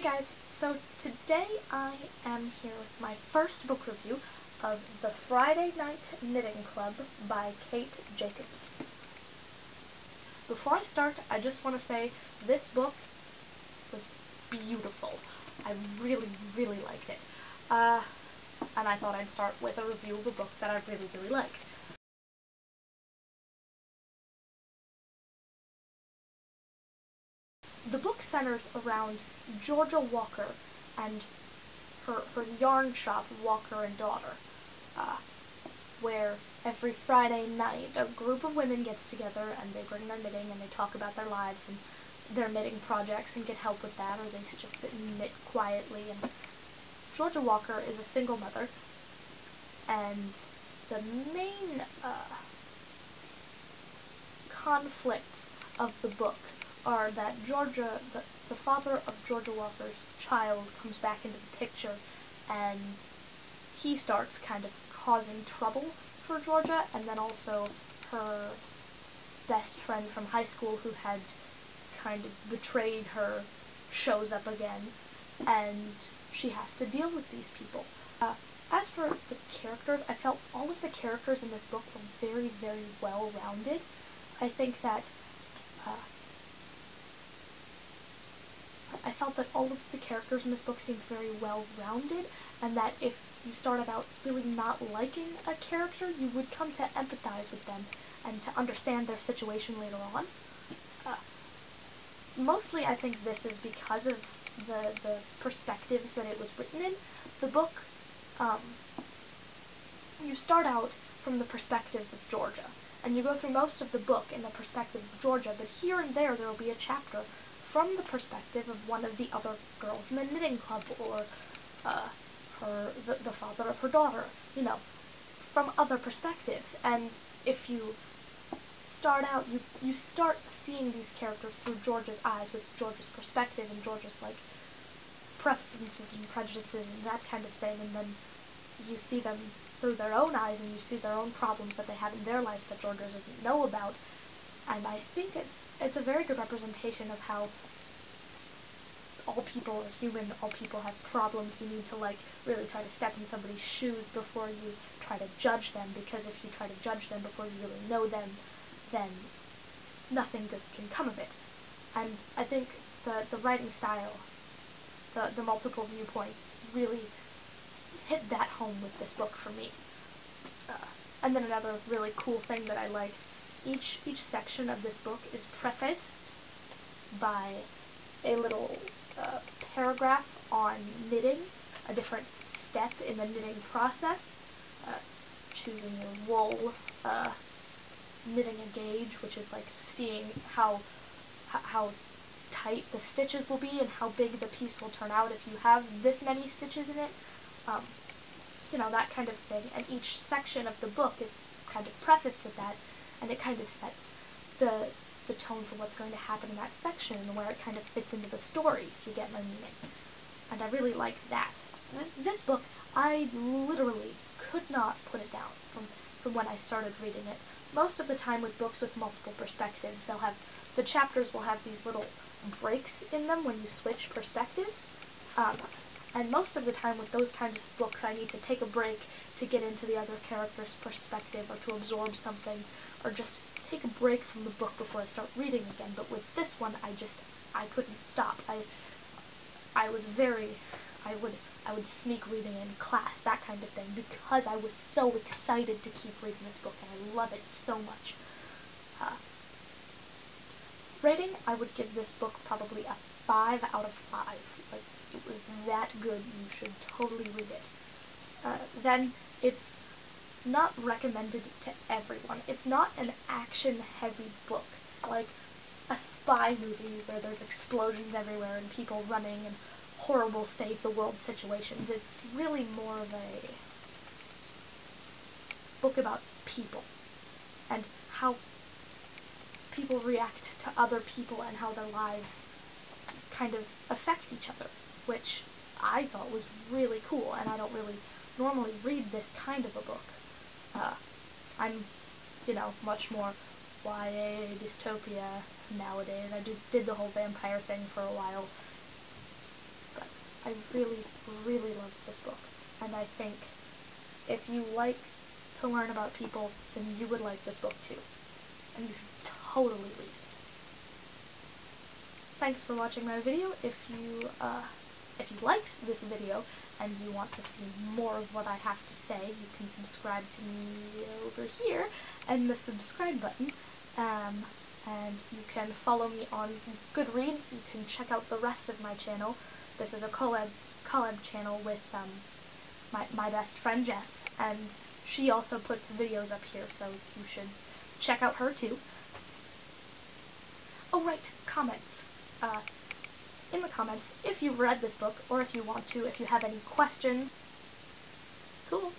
guys, so today I am here with my first book review of The Friday Night Knitting Club by Kate Jacobs. Before I start, I just want to say this book was beautiful. I really, really liked it. And I thought I'd start with a review of a book that I really, really liked. The book centers around Georgia Walker and her yarn shop, Walker and Daughter, where every Friday night a group of women gets together and they bring their knitting and they talk about their lives and their knitting projects and get help with that, or they just sit and knit quietly. And Georgia Walker is a single mother, and the main conflicts of the book are that the father of Georgia Walker's child comes back into the picture, and he starts kind of causing trouble for Georgia, and then also her best friend from high school who had kind of betrayed her shows up again, and she has to deal with these people. As for the characters, I felt all of the characters in this book were very, very well-rounded. I think that I felt that all of the characters in this book seemed very well-rounded, and that if you started out really not liking a character, you would come to empathize with them and to understand their situation later on. Mostly I think this is because of the perspectives that it was written in. The book, you start out from the perspective of Georgia, and you go through most of the book in the perspective of Georgia, but here and there will be a chapter from the perspective of one of the other girls in the knitting club, or the father of her daughter, from other perspectives. And if you start out, you start seeing these characters through Georgia's eyes, with Georgia's perspective and Georgia's, preferences and prejudices and that kind of thing, and then you see them through their own eyes, and you see their own problems that they have in their life that Georgia doesn't know about. And I think it's a very good representation of how all people are human, all people have problems. You need to, really try to step in somebody's shoes before you try to judge them, because if you try to judge them before you really know them, then nothing good can come of it. And I think the writing style, the multiple viewpoints, really hit that home with this book for me. And then another really cool thing that I liked, each section of this book is prefaced by a little paragraph on knitting, a different step in the knitting process, choosing your wool, knitting a gauge, which is seeing how tight the stitches will be and how big the piece will turn out if you have this many stitches in it, that kind of thing. And each section of the book is kind of prefaced with that, and it kind of sets the tone for what's going to happen in that section and where it kind of fits into the story, if you get my meaning. And I really like that. This book, I literally could not put it down from when I started reading it. Most of the time with books with multiple perspectives, the chapters will have these little breaks in them when you switch perspectives. And most of the time with those kinds of books, I need to take a break to get into the other character's perspective, or to absorb something, or just take a break from the book before I start reading again. But with this one, I couldn't stop. I would sneak reading in class, that kind of thing, because I was so excited to keep reading this book, and I love it so much. Rating, I would give this book probably a 5 out of 5. It was that good. You should totally read it. Then, it's not recommended to everyone. It's not an action-heavy book, like a spy movie where there's explosions everywhere and people running and horrible save-the-world situations. It's really more of a book about people, and how people react to other people and how their lives kind of affect each other, which I thought was really cool, and I don't really normally read this kind of a book. I'm, much more YA dystopia nowadays. I did the whole vampire thing for a while, but I really, really loved this book, and I think if you like to learn about people, then you would like this book too, and you should totally read it. Thanks for watching my video. If you liked this video and you want to see more of what I have to say, you can subscribe to me over here and the subscribe button. And you can follow me on Goodreads. You can check out the rest of my channel. This is a collab channel with my best friend Jess, and she also puts videos up here, so you should check out her too. Oh right, comments. In the comments, if you've read this book, or if you want to, if you have any questions. Cool.